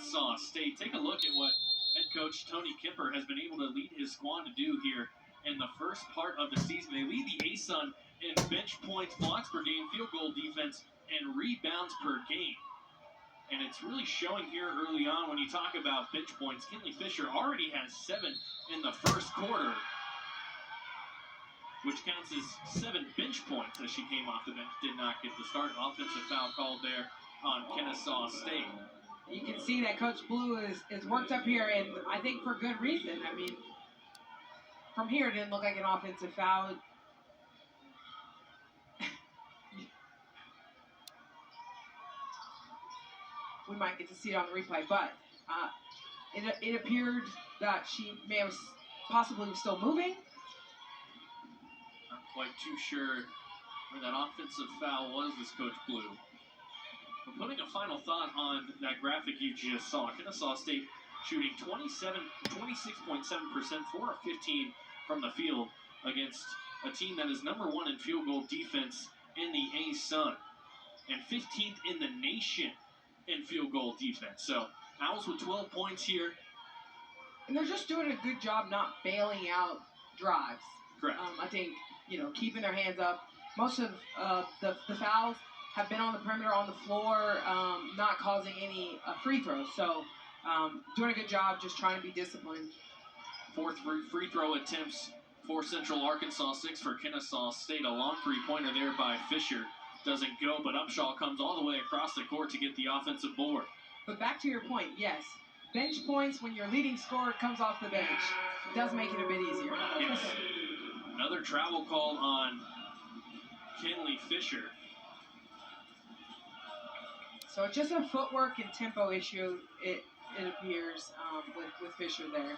Kennesaw State. Take a look at what head coach Tony Kemper has been able to lead his squad to do here in the first part of the season. They lead the ASUN in bench points, blocks per game, field goal defense, and rebounds per game. And it's really showing here early on when you talk about bench points. Kinley Fisher already has 7 in the first quarter, which counts as 7 bench points as she came off the bench. Did not get the start. Offensive foul called there on Kennesaw State. You can see that Coach Blue is worked up here, and I think for good reason. I mean, from here it didn't look like an offensive foul. We might get to see it on the replay, but it appeared that she may have possibly still moving. Not quite too sure where that offensive foul was, this Coach Blue. But putting a final thought on that graphic you just saw, Kennesaw State shooting 26.7%, 4 of 15 from the field against a team that is number 1 in field goal defense in the ASUN and 15th in the nation in field goal defense. So Owls with 12 points here. And they're just doing a good job not bailing out drives. Correct. I think, keeping their hands up. Most of the fouls have been on the perimeter, on the floor, not causing any free throws. So doing a good job, just trying to be disciplined. 4 free throw attempts for Central Arkansas, 6 for Kennesaw State. A long three-pointer there by Fisher. Doesn't go, but Upshaw comes all the way across the court to get the offensive board. But back to your point, yes. Bench points, when your leading scorer comes off the bench, it does make it a bit easier. Yes. Another travel call on Kinley Fisher. So it's just a footwork and tempo issue, it appears, with Fisher there.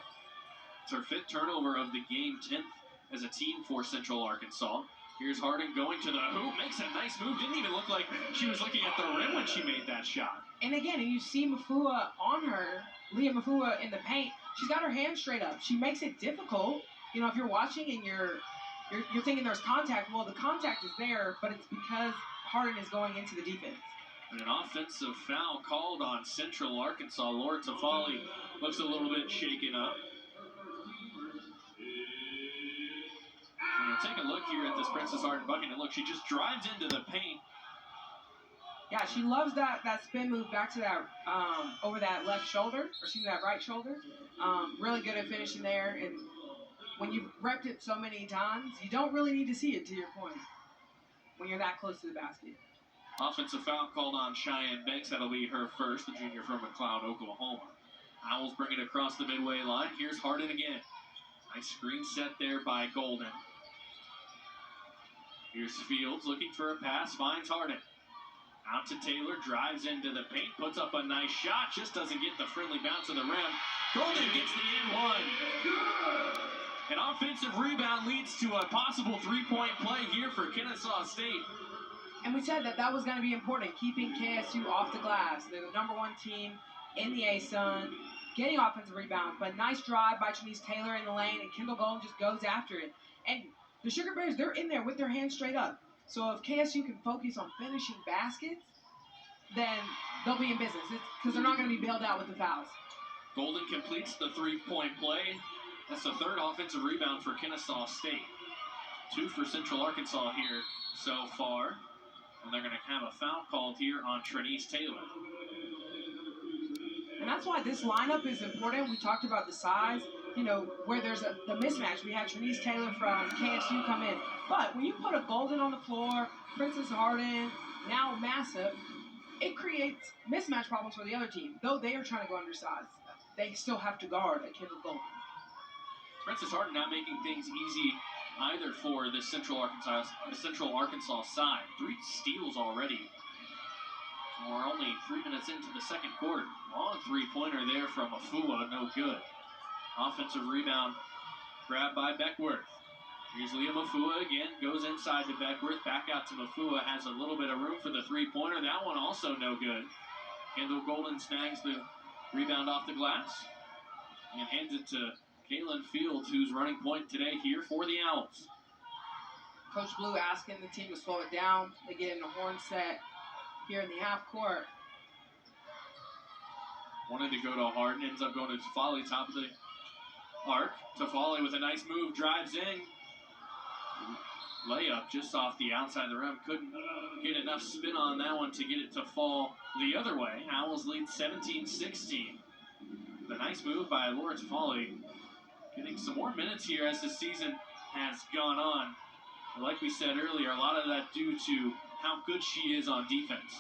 It's her 5th turnover of the game, 10th as a team for Central Arkansas. Here's Harding going to the hoop, makes a nice move. Didn't even look like she was looking at the rim when she made that shot. And again, you see Mafua on her, Leah Mafua in the paint. She's got her hands straight up. She makes it difficult. If you're watching and you're thinking there's contact, well, the contact is there, but it's because Harding is going into the defense. And an offensive foul called on Central Arkansas. Laura Tafali looks a little bit shaken up. Take a look here at this Princess Harding bucket, and look, she just drives into the paint. Yeah, she loves that spin move back to that over that left shoulder, or excuse me, that right shoulder. Really good at finishing there, and when you've repped it so many times, you don't really need to see it, to your point, when you're that close to the basket. Offensive foul called on Cheyenne Banks. That'll be her first, the junior from McLeod, Oklahoma. Owls bring it across the midway line. Here's Harding again. Nice screen set there by Golden. Here's Fields looking for a pass, finds Harding. Out to Taylor, drives into the paint, puts up a nice shot, just doesn't get the friendly bounce of the rim. Golden gets the N1. An offensive rebound leads to a possible 3-point play here for Kennesaw State. And we said that was going to be important, keeping KSU off the glass. They're the number 1 team in the ASUN, getting offensive rebounds. But nice drive by Trinice Taylor in the lane, and Kendall Golden just goes after it. And the Sugar Bears, they're in there with their hands straight up. So if KSU can focus on finishing baskets, then they'll be in business, because they're not going to be bailed out with the fouls. Golden completes the 3-point play. That's the 3rd offensive rebound for Kennesaw State. 2 for Central Arkansas here so far. And they're going to have a foul called here on Trinice Taylor. And that's why this lineup is important. We talked about the size, where there's the mismatch. We had Trinice Taylor from KSU come in. But when you put a Golden on the floor, Princess Harding, now Massive, it creates mismatch problems for the other team. Though they are trying to go undersized, they still have to guard a Kendall Golden. Princess Harding not making things easy either for the Central Arkansas side. 3 steals already. We're only 3 minutes into the second quarter. Long 3-pointer there from Afua, no good. Offensive rebound grabbed by Beckworth. Here's Leah Mafua again, goes inside to Beckworth, back out to Mafua, has a little bit of room for the 3-pointer. That one also no good. Kendall Golden snags the rebound off the glass and hands it to Kaylin Fields, who's running point today here for the Owls. Coach Blue asking the team to slow it down. They get in a horn set here in the half court. Wanted to go to Harden, ends up going to Tafali, top of the arc. Tafali with a nice move, drives in. Layup just off the outside of the rim. Couldn't get enough spin on that one to get it to fall the other way. Owls lead 17-16. The nice move by Laura Tafali. Getting some more minutes here as the season has gone on. Like we said earlier, a lot of that due to how good she is on defense.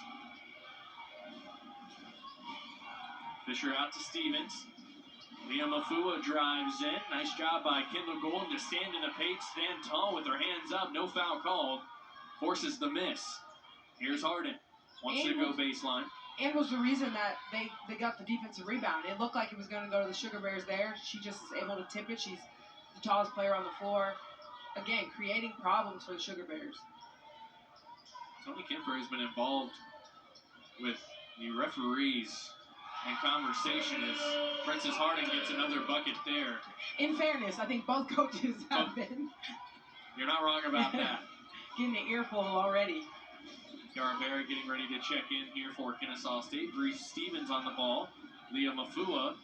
Fisher out to Stevens. Leah Mafua drives in. Nice job by Kendall Golden to stand in the paint, stand tall with her hands up. No foul called. Forces the miss. Here's Harden. Wants to go baseline. And was the reason that they got the defensive rebound. It looked like it was going to go to the Sugar Bears there. She just is able to tip it. She's the tallest player on the floor. Again, creating problems for the Sugar Bears. Tony Kemper has been involved with the referees and conversation as Princess Harding gets another bucket there. In fairness, I think both coaches have been. You're not wrong about that. Getting an earful already. Yara Berry getting ready to check in here for Kennesaw State. Bree Stevens on the ball. Leah Mafua.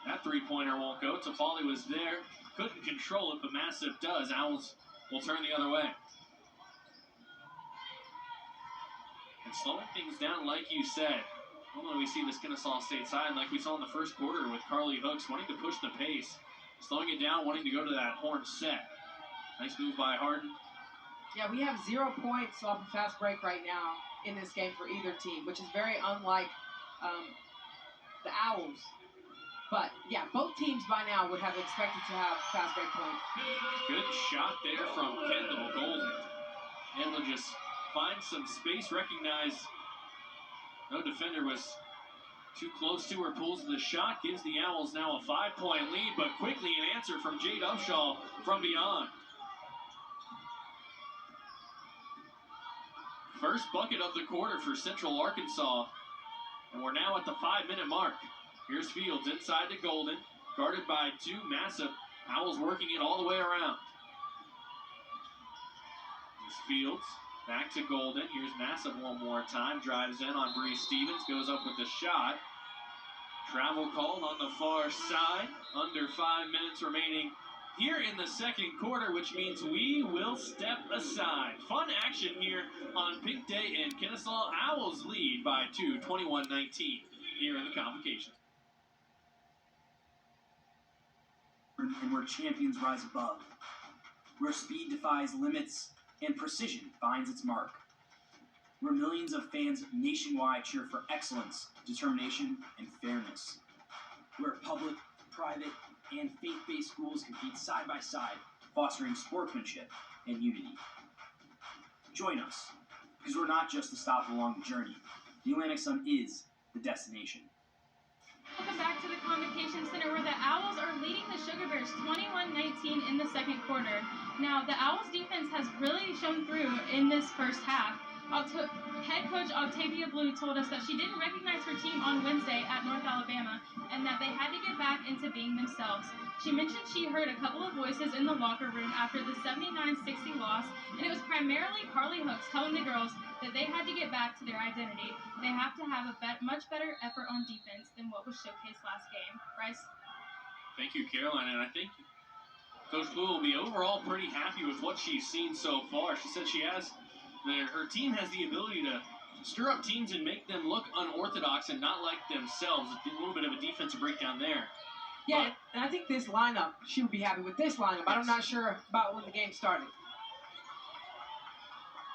That three-pointer won't go. Tafali was there. Couldn't control it, but Massive does. Owls will turn the other way. And slowing things down, like you said. Normally we see this Kennesaw State side, like we saw in the first quarter with Carly Hooks, wanting to push the pace. Slowing it down, wanting to go to that horn set. Nice move by Harden. Yeah, we have 0 points off a fast break right now in this game for either team, which is very unlike the Owls. But, yeah, both teams by now would have expected to have fast break points. Good shot there from Kendall Golden. Able to just find some space, recognize no defender was too close to her, pulls the shot, gives the Owls now a 5-point lead, but quickly an answer from Jade Upshaw from beyond. First bucket of the quarter for Central Arkansas, and we're now at the 5-minute mark. Here's Fields inside to Golden, guarded by two Massive. Owls working it all the way around. Here's Fields, back to Golden. Here's Massive one more time, drives in on Bree Stevens, goes up with the shot. Travel called on the far side, under 5 minutes remaining here in the second quarter, which means we will step aside. Fun action here on Pink Day, and Kennesaw Owls lead by 2, 21-19 here in the convocation. And where champions rise above, where speed defies limits and precision finds its mark, where millions of fans nationwide cheer for excellence, determination, and fairness, where public, private, and faith-based schools compete side by side, fostering sportsmanship and unity. Join us, because we're not just a stop along the journey. The Atlantic Sun is the destination. Welcome back to the Convocation Center, where the Owls are leading the Sugar Bears 21-19 in the second quarter. Now, the Owls defense has really shown through in this first half. Head coach Octavia Blue told us that she didn't recognize her team on Wednesday at North Alabama and that they had to get back into being themselves. She mentioned she heard a couple of voices in the locker room after the 79-60 loss, and it was primarily Carly Hooks telling the girls that they had to get back to their identity. They have to have a much better effort on defense than what was showcased last game. Bryce? Thank you, Caroline, and I think Coach Blue will be overall pretty happy with what she's seen so far. She said her team has the ability to stir up teams and make them look unorthodox and not like themselves. A little bit of a defensive breakdown there. Yeah, and I think this lineup, she would be happy with this lineup. Yes. I'm not sure about when the game started.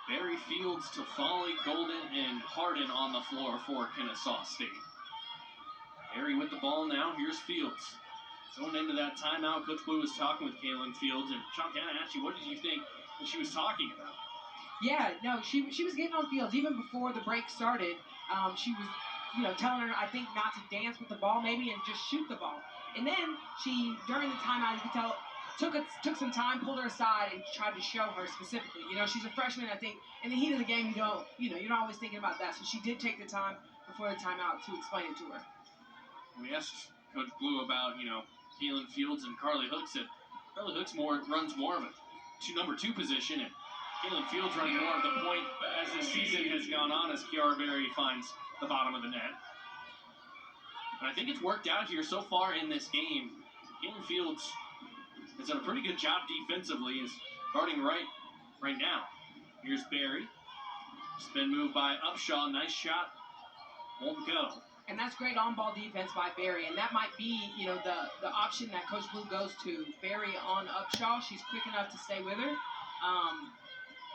Barry Fields, Tafali, Golden, and Harden on the floor for Kennesaw State. Barry with the ball now. Here's Fields. Going into that timeout, Coach Blue was talking with Kaylin Fields, and Chantana asked you, what did you think that she was talking about? Yeah, no, she was getting on Fields even before the break started. She was, telling her, I think, not to dance with the ball maybe and just shoot the ball. And then she, during the timeout, you could tell, took some time, pulled her aside, and tried to show her specifically. She's a freshman. I think in the heat of the game, you're not always thinking about that. So she did take the time before the timeout to explain it to her. We asked Coach Blue about, Kaylin Fields and Carly Hooks. That Carly Hooks runs more of a number two position, and Kaylin Fields running more of the point as the season has gone on as Kiara Berry finds the bottom of the net. And I think it's worked out here so far in this game. Caitlin Fields has done a pretty good job defensively, is guarding right now. Here's Barry. Spin move by Upshaw. Nice shot. Won't go. And that's great on-ball defense by Barry. And that might be, the option that Coach Blue goes to. Barry on Upshaw. She's quick enough to stay with her.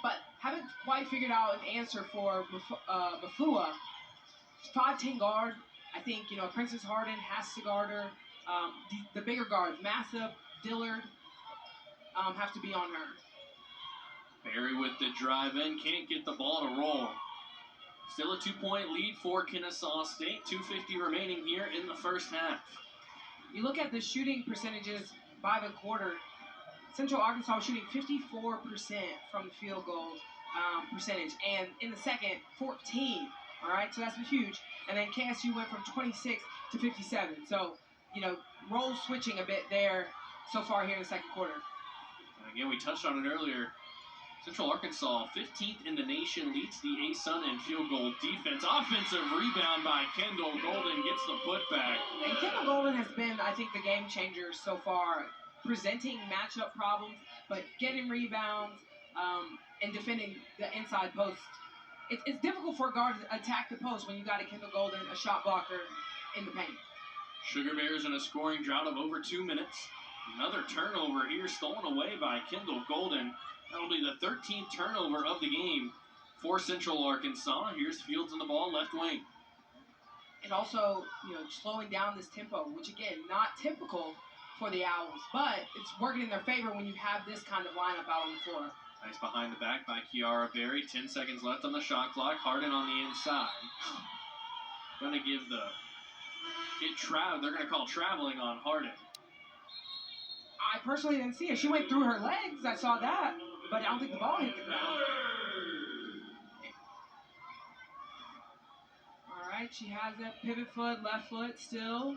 But haven't quite figured out an answer for Mafua. 5'10" guard. I think, Princess Harden has to guard her. The bigger guards, Mathup, Dillard, have to be on her. Barry with the drive in, can't get the ball to roll. Still a 2-point lead for Kennesaw State. 2:50 remaining here in the first half. You look at the shooting percentages by the quarter. Central Arkansas was shooting 54% from the field goal percentage. And in the second, 14. All right, so that's huge. And then KSU went from 26 to 57. So, role switching a bit there so far here in the second quarter. And again, we touched on it earlier. Central Arkansas, 15th in the nation, leads the A-Sun in field goal defense. Offensive rebound by Kendall Golden, gets the putback. And Kendall Golden has been, I think, the game changer so far, presenting matchup problems, but getting rebounds and defending the inside post. It's difficult for a guard to attack the post when you got a Kendall Golden, a shot blocker in the paint. Sugar Bears in a scoring drought of over 2 minutes. Another turnover here, stolen away by Kendall Golden. That'll be the 13th turnover of the game for Central Arkansas. Here's Fields in the ball, left wing. And also, slowing down this tempo, which again, not typical for the Owls, but it's working in their favor when you have this kind of lineup out on the floor. Nice behind the back by Kiara Berry. 10 seconds left on the shot clock. Harden on the inside. Gonna give they're gonna call traveling on Harden. I personally didn't see it. She went through her legs. I saw that, but I don't think the ball hit the ground. All right, she has that pivot foot, left foot still.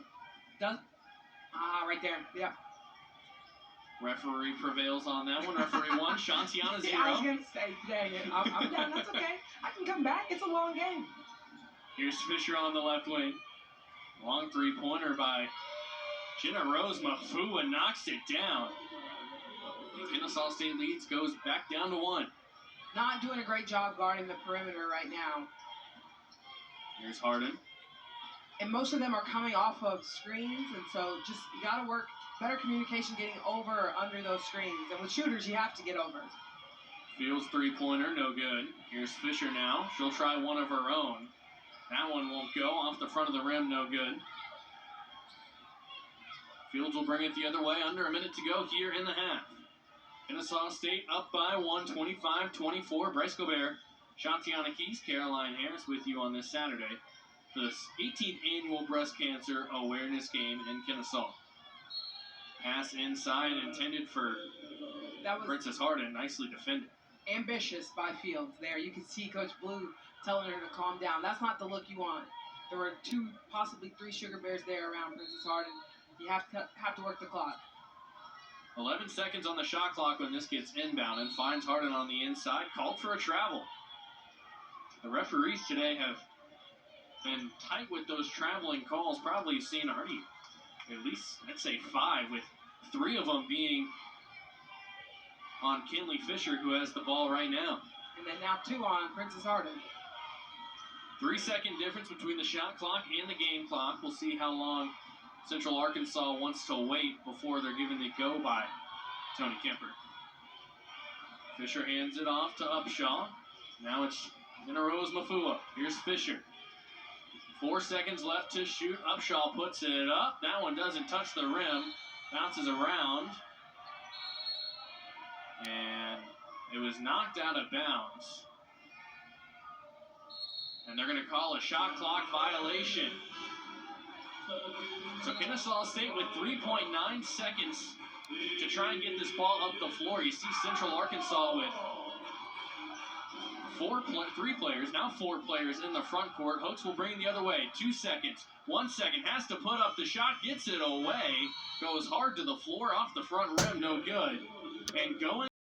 Right there. Yeah. Referee prevails on that one. Referee 1, Shantiana 0. I was going to say, dang it. I'm done. That's okay. I can come back. It's a long game. Here's Fisher on the left wing. Long three-pointer by Jenna Rose Mafua, knocks it down. Kennesaw State leads, goes back down to 1. Not doing a great job guarding the perimeter right now. Here's Harden. And most of them are coming off of screens, and so just you got to work better communication getting over or under those screens. And with shooters, you have to get over. Fields three-pointer, no good. Here's Fisher now. She'll try one of her own. That one won't go. Off the front of the rim, no good. Fields will bring it the other way. Under a minute to go here in the half. Kennesaw State up by 1, 25-24. Bryce Gobert, Shantiana Keys, Caroline Harris with you on this Saturday for the 18th annual breast cancer awareness game in Kennesaw. Pass inside intended for Princess Harden. Nicely defended. Ambitious by Fields there. You can see Coach Blue telling her to calm down. That's not the look you want. There were 2, possibly 3 Sugar Bears there around Princess Harden. You have to work the clock. 11 seconds on the shot clock when this gets inbound and finds Harden on the inside. Called for a travel. The referees today have been tight with those traveling calls. Probably seen already at least, I'd say 5, with 3 of them being on Kinley Fisher, who has the ball right now. And then now 2 on Princess Harden. 3-second difference between the shot clock and the game clock. We'll see how long Central Arkansas wants to wait before they're given the go by Tony Kemper. Fisher hands it off to Upshaw. Now it's Jenna Rose Mafua. Here's Fisher. 4 seconds left to shoot. Upshaw puts it up. That one doesn't touch the rim. Bounces around. And it was knocked out of bounds. And they're going to call a shot clock violation. So Kennesaw State with 3.9 seconds to try and get this ball up the floor. You see Central Arkansas with 3 players, now 4 players in the front court. Hooks will bring it the other way. 2 seconds. 1 second. Has to put up the shot. Gets it away. Goes hard to the floor. Off the front rim. No good. And going